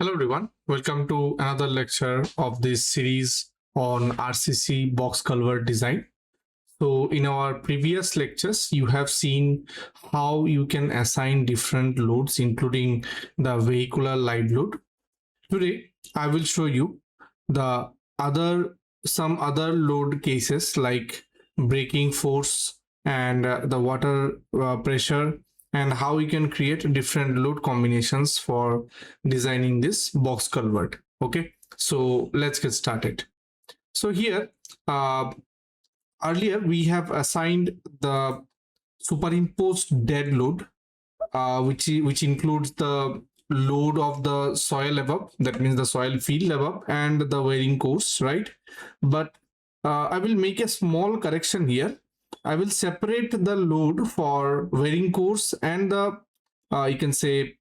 Hello everyone, welcome to another lecture of this series on RCC box culvert design. So in our previous lectures, you have seen how you can assign different loads, including the vehicular live load. Today, I will show you the some other load cases like braking force and the water pressure, and how you can create different load combinations for designing this box culvert. Okay, so let's get started. So here, earlier we have assigned the superimposed dead load, which includes the load of the soil above, that means the soil field above, and the wearing course, right? But I will make a small correction here. I will separate the load for wearing course and the you can say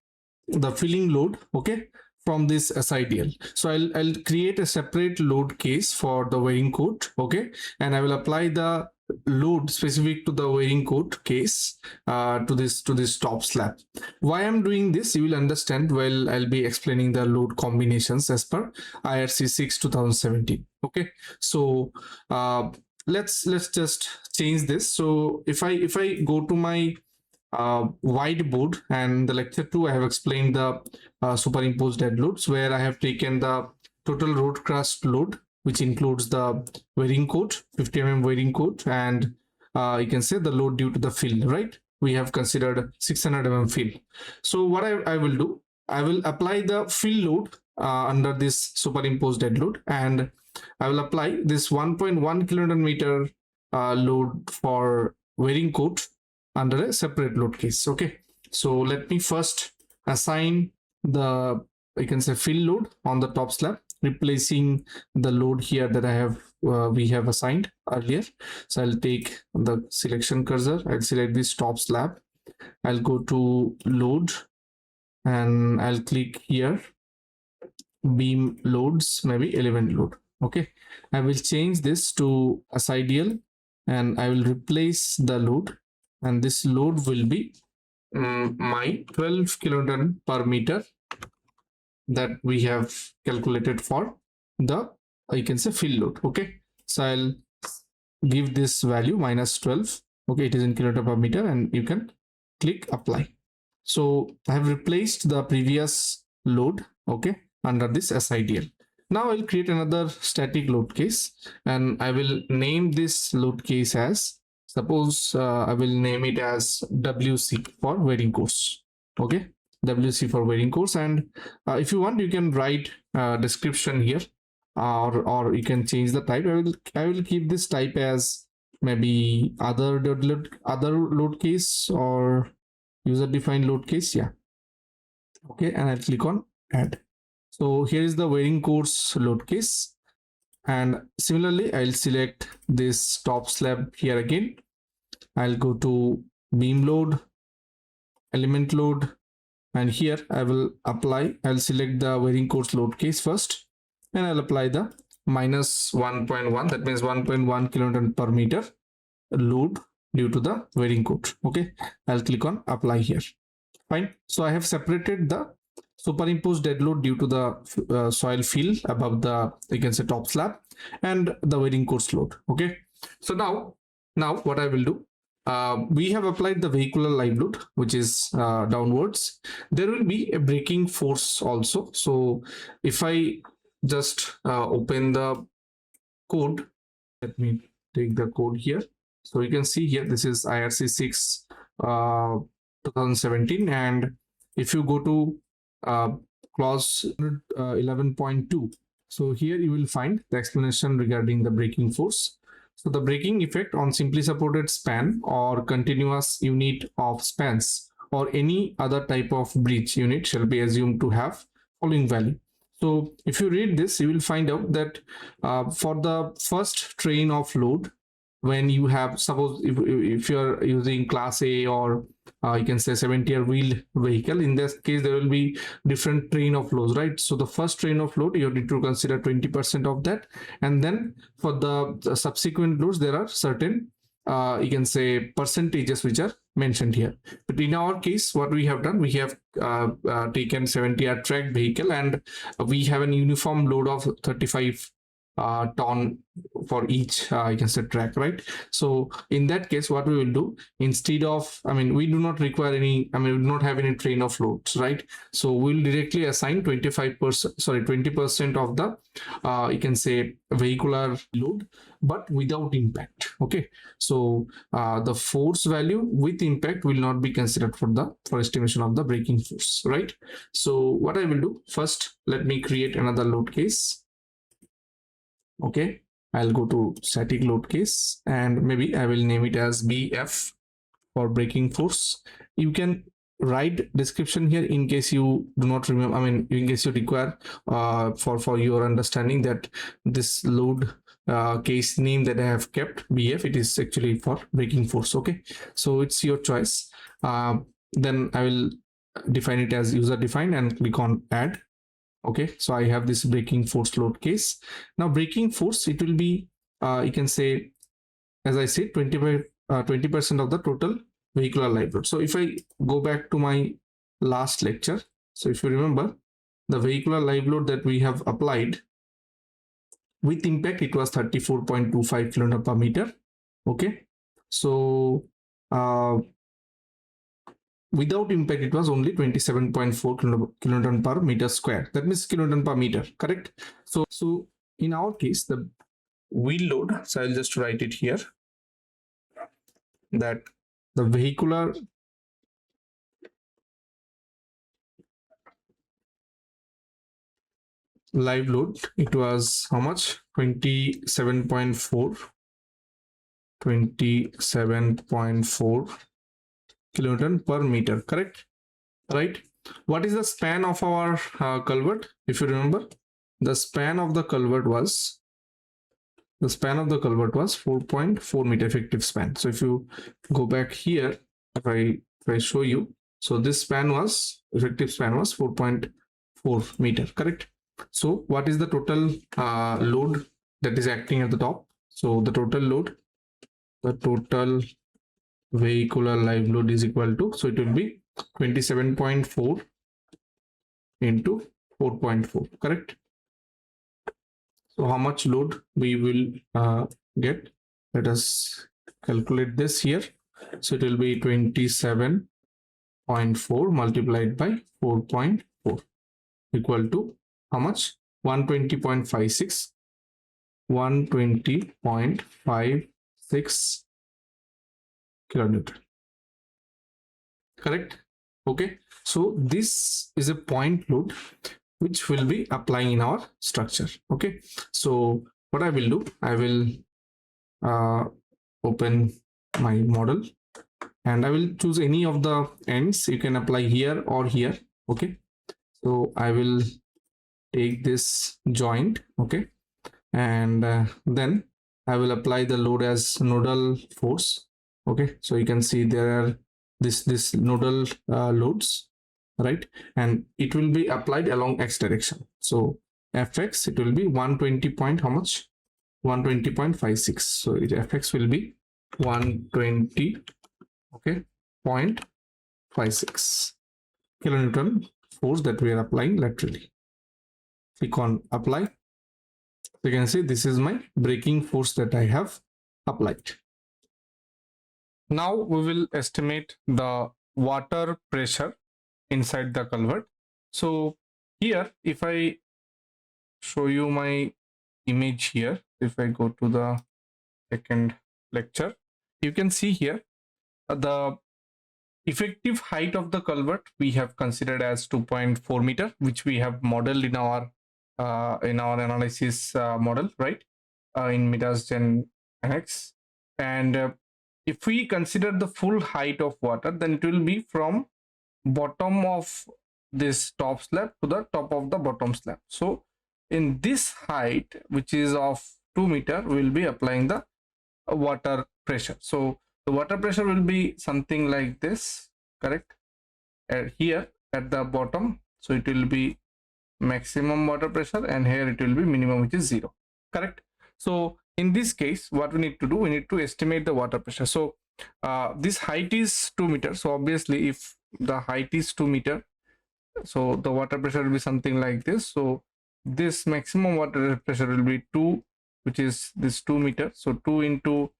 the filling load, okay, from this SIDL. So I'll create a separate load case for the wearing coat, okay, and I will apply the load specific to the wearing coat case to this top slab. Why I'm doing this, you will understand while I'll be explaining the load combinations as per IRC 6 2017. Okay, so let's just change this. So if I go to my whiteboard, and the lecture 2 I have explained the superimposed dead loads, where I have taken the total road crust load, which includes the wearing coat, 50 mm wearing coat, and you can say the load due to the fill, right? We have considered 600 mm fill. So what I will do, I will apply the fill load under this superimposed dead load, and I will apply this 1.1 kilonewton meter load for wearing coat under a separate load case. Okay, so let me first assign the, you can say, fill load on the top slab, replacing the load here that I have we have assigned earlier. So I'll take the selection cursor, I'll select this top slab, I'll go to load, and I'll click here beam loads, maybe element load. Okay, I will change this to SIDL, and I will replace the load, and this load will be my 12 kilonewton per meter that we have calculated for the, you can say, fill load. Okay, so I'll give this value minus 12. Okay, it is in kilonewton per meter, and you can click apply. So I have replaced the previous load, okay, under this SIDL. Now I'll create another static load case, and I will name this load case as, suppose I will name it as WC for wearing course. Okay, WC for wearing course, and if you want, you can write description here, or you can change the type. I will keep this type as maybe other load case or user defined load case. Yeah. Okay, and I'll click on add. So here is the wearing course load case, and similarly I'll select this top slab here again. I'll go to beam load, element load, and here I will apply, I'll select the wearing course load case first, and I'll apply the minus 1.1, that means 1.1 kilonewton per meter load due to the wearing coat. Okay, I'll click on apply here. Fine. So I have separated the superimposed dead load due to the soil fill above the, you can say, top slab, and the wearing course load. Okay, so now what I will do, we have applied the vehicular live load, which is downwards. There will be a braking force also. So if I just open the code, let me take the code here. So you can see here, this is IRC 6 2017, and if you go to clause 11.2, so here you will find the explanation regarding the braking force. So the braking effect on simply supported span or continuous unit of spans or any other type of bridge unit shall be assumed to have following value. So if you read this, you will find out that for the first train of load, when you have, suppose if you are using class A or you can say 70-year wheeled vehicle, in this case there will be different train of loads, right? So the first train of load, you need to consider 20% of that, and then for the subsequent loads there are certain you can say percentages which are mentioned here. But in our case, what we have done, we have taken 70R tracked vehicle, and we have an uniform load of 35 ton for each you can say track, right? So in that case, what we will do, instead of, I mean, we do not require any, I mean, we do not have any train of loads, right? So we'll directly assign 25%, sorry, 20% of the you can say vehicular load, but without impact. Okay, so the force value with impact will not be considered for estimation of the braking force, right? So what I will do, first let me create another load case. Okay, I'll go to static load case, and maybe I will name it as BF for braking force. You can write description here in case you do not remember, I mean, in case you require for your understanding that this load case name that I have kept BF, it is actually for braking force. Okay, so it's your choice. Then I will define it as user defined and click on add. Okay, so I have this braking force load case. Now braking force, it will be you can say, as I said, 20% of the total vehicular live load. So if I go back to my last lecture, so if you remember, the vehicular live load that we have applied with impact, it was 34.25 kilonewton per meter. Okay, so without impact, it was only 27.4 kilonewton per meter square. That means kilonewton per meter, correct? So in our case, the wheel load, so I'll just write it here, that the vehicular live load, it was how much? 27.4 kilonewton per meter, correct? Right? What is the span of our culvert? If you remember, the span of the culvert was 4.4 meter effective span. So if you go back here, if I show you, so this span was, effective span was 4.4 meter, correct? So what is the total load that is acting at the top? So the total load, the total vehicular live load is equal to, so it will be 27.4 into 4.4, correct? So how much load we will get? Let us calculate this here. So it will be 27.4 multiplied by 4.4 equal to how much? 120.56 kilonewton, correct? Okay, so this is a point load which will be applying in our structure. Okay, so what I will do, I will open my model, and I will choose any of the ends. You can apply here or here. Okay, so I will take this joint. Okay, and then I will apply the load as nodal force. Okay, so you can see there are this nodal loads, right? And it will be applied along x direction. So fx, it will be 120 point, how much? 120.56. so fx will be 120, okay, 0.56 kilonewton force that we are applying laterally. Click on apply. You can see this is my braking force that I have applied. Now we will estimate the water pressure inside the culvert. So here, if I show you my image here, if I go to the second lecture, you can see here the effective height of the culvert we have considered as 2.4 meter, which we have modeled in our analysis model, right? In meters gen annex. And if we consider the full height of water, then it will be from bottom of this top slab to the top of the bottom slab. So in this height, which is of 2 meter, we will be applying the water pressure. So the water pressure will be something like this, correct? Here at the bottom, so it will be maximum water pressure, and here it will be minimum, which is 0, correct? So in this case, what we need to do, we need to estimate the water pressure. So this height is 2 meters. So obviously if the height is 2 meter, so the water pressure will be something like this. So this maximum water pressure will be 2, which is this 2 meter. So 2 into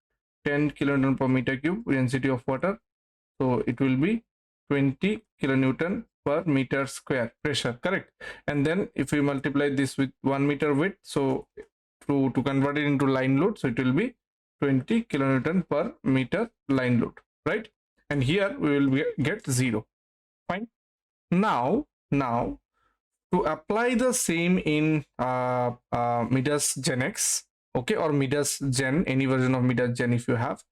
10 kilonewton per meter cube density of water. So it will be 20 kilonewton per meter square pressure, correct? And then if we multiply this with 1 meter width, so to convert it into line load, so it will be 20 kilonewton per meter line load, right? And here we will get 0. Fine. Now to apply the same in Midas Gen X, okay, or Midas Gen, any version of Midas Gen if you have.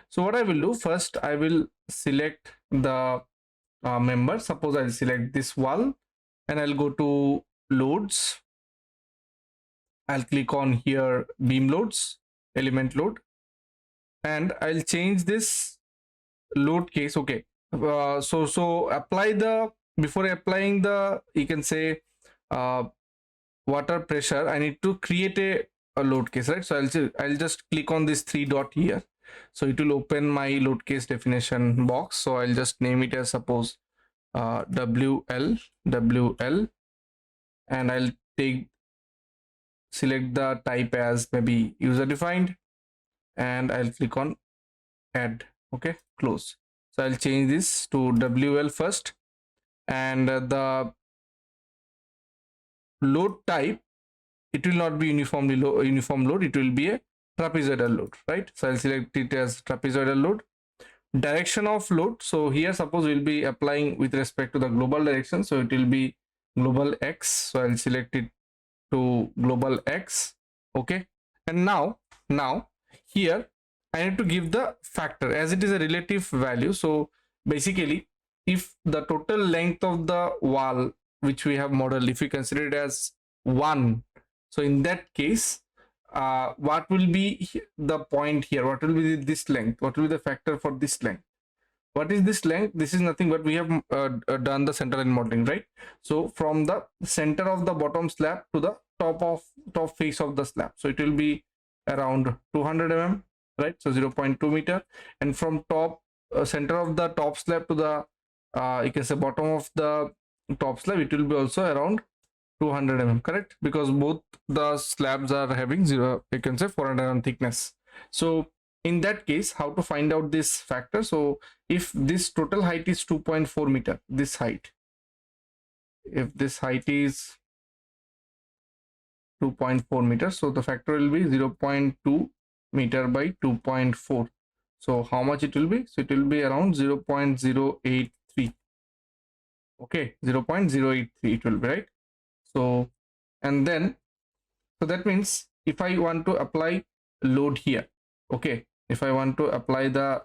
So what I will do, first I will select the member. Suppose I'll select this wall and I'll go to loads. I'll click on here beam loads, element load, and I'll change this load case. Okay, so apply the, before applying the, you can say water pressure, I need to create a load case, right? So I'll just click on this 3 dot here. So it will open my load case definition box. So I'll just name it as, suppose WL, and I'll select the type as maybe user defined, and I'll click on add. Okay, close. So I'll change this to WL first, and the load type, it will not be uniform load, it will be a trapezoidal load, right? So I'll select it as trapezoidal load. Direction of load, so here suppose we'll be applying with respect to the global direction, so it will be global X. So I'll select it to global X. Okay, and now here I need to give the factor, as it is a relative value. So basically, if the total length of the wall which we have modeled, if we consider it as 1, so in that case, what will be the point here? What will be this length? What will be the factor for this length? What is this length? This is nothing but we have done the center line modeling, right? So from the center of the bottom slab to the top face of the slab, so it will be around 200 mm, right? So 0.2 meter. And from top center of the top slab to the you can say bottom of the top slab, it will be also around 200 mm, correct? Because both the slabs are having you can say 400 mm thickness. So in that case, how to find out this factor? So if this total height is 2.4 meter, this height, if this height is 2.4 meters, so the factor will be 0.2 meter by 2.4. So how much it will be? So it will be around 0.083. Okay, 0.083 it will be, right? So, and then, so that means if I want to apply load here, okay, if I want to apply the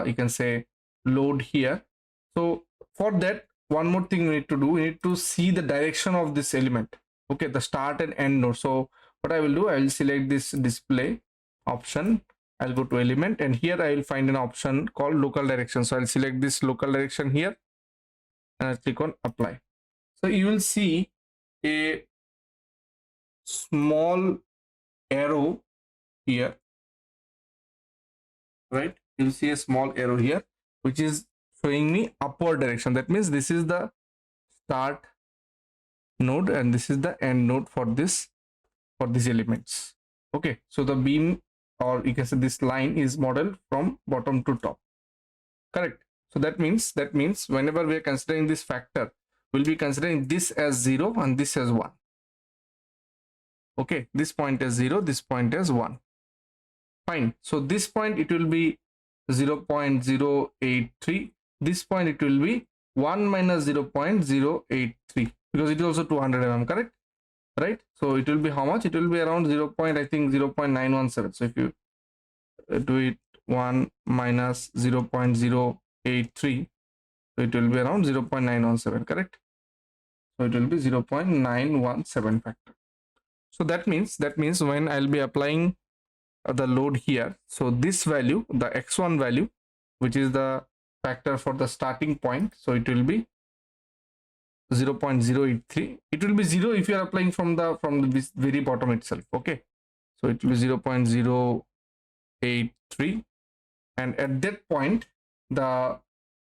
you can say load here, so for that, one more thing we need to do, we need to see the direction of this element, okay, the start and end node. So what I will do, I will select this display option, I'll go to element, and here I will find an option called local direction. So I'll select this local direction here and I'll click on apply. So you will see a small arrow here, right? You'll see a small arrow here which is showing me upward direction. That means this is the start node and this is the end node for these elements. Okay, so the beam, or you can say this line, is modeled from bottom to top, correct? So that means whenever we are considering this factor, we'll be considering this as 0 and this as 1. Okay, this point as 0, this point as 1. Fine. So this point it will be 0.083. This point it will be 1 minus 0.083 because it is also 200 mm, correct? Right? So it will be how much? It will be around 0. I think 0.917. So if you do it 1 minus 0.083, so it will be around 0.917, correct? So it will be 0.917 factor. So that means when I'll be applying the load here, so this value, the x1 value, which is the factor for the starting point, so it will be 0.083. It will be 0 if you are applying from the very bottom itself. Okay, so it will be 0.083, and at that point the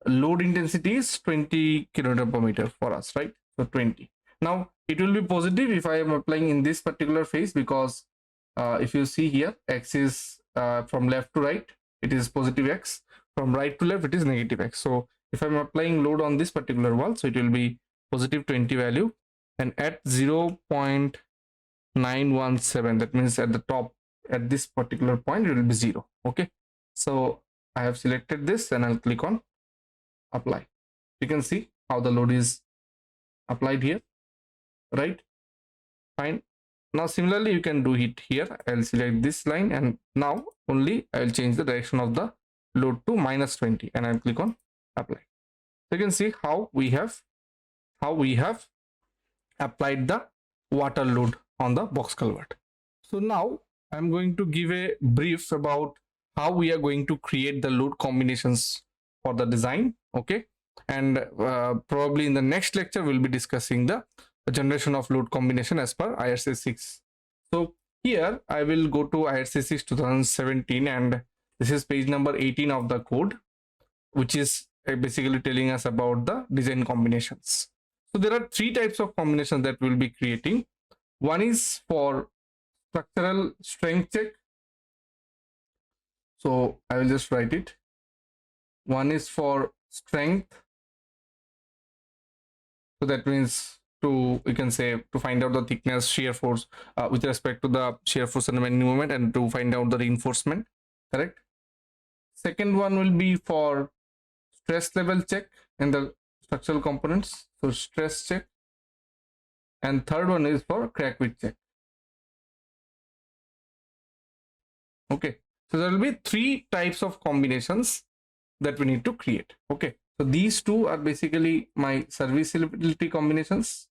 load intensity is 20 kN per meter for us, right? So 20. Now it will be positive if I am applying in this particular phase, because if you see here, x is from left to right, it is positive x, from right to left it is negative x. So if I'm applying load on this particular wall, so it will be positive 20 value, and at 0.917, that means at the top, at this particular point it will be 0. Okay, so I have selected this and I'll click on apply. You can see how the load is applied here, right? Fine. Now similarly you can do it here. I'll select this line, and now only I'll change the direction of the load to -20, and I'll click on apply. So you can see how we have applied the water load on the box culvert. So now I'm going to give a brief about how we are going to create the load combinations for the design. Okay, and probably in the next lecture we'll be discussing the generation of load combination as per IRC 6. So here I will go to IRC 6 2017, and this is page number 18 of the code, which is basically telling us about the design combinations. So there are three types of combinations that we'll be creating. One is for structural strength check. So I will just write it. One is for strength. So that means you can say to find out the thickness, shear force with respect to the shear force and bending moment, and to find out the reinforcement, correct? Second one will be for stress level check in the structural components, so stress check. And third one is for crack width check. Okay, so there will be three types of combinations that we need to create. Okay, so these two are basically my serviceability combinations,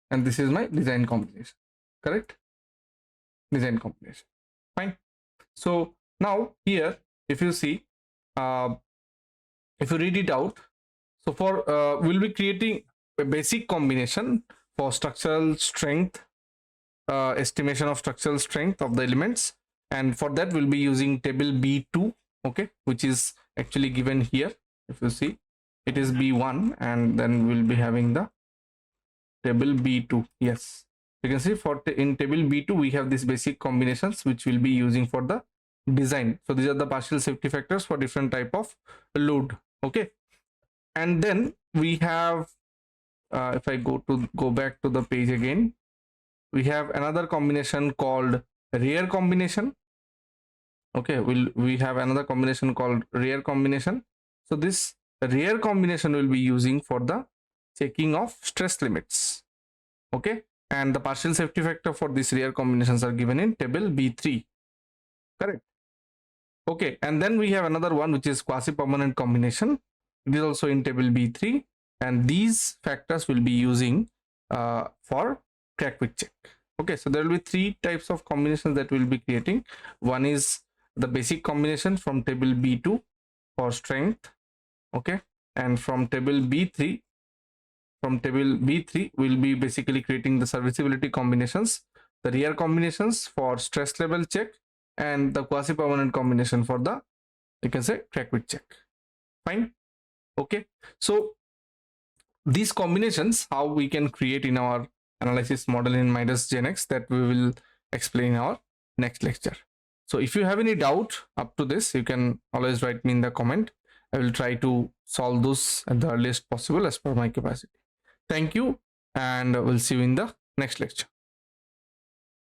and this is my design combination, correct? Design combination. Fine. So now here, if you see, if you read it out, so for we'll be creating a basic combination for structural strength, estimation of structural strength of the elements, and for that we'll be using table B2, okay, which is actually given here. If you see, it is B1, and then we'll be having the table B2. Yes, you can see in table B2 we have these basic combinations which we'll be using for the design. So these are the partial safety factors for different type of load. Okay, and then we have if I go back to the page again, we have another combination called rear combination. Okay, we have another combination called rear combination. So this rear combination will be using for the checking of stress limits. Okay, and the partial safety factor for these rear combinations are given in table B3, correct? Okay, and then we have another one which is quasi-permanent combination. It is also in table B3, and these factors will be using for crack width check. Okay, so there will be three types of combinations that we'll be creating. One is the basic combination from table B2 for strength. Okay, and from table B3, we'll be basically creating the serviceability combinations, the rear combinations for stress level check, and the quasi-permanent combination for the, you can say, crack width check. Fine. Okay, so these combinations, how we can create in our analysis model in Midas GenX, that we will explain in our next lecture. So if you have any doubt up to this, you can always write me in the comment. I will try to solve those at the earliest possible as per my capacity. Thank you, and we'll see you in the next lecture.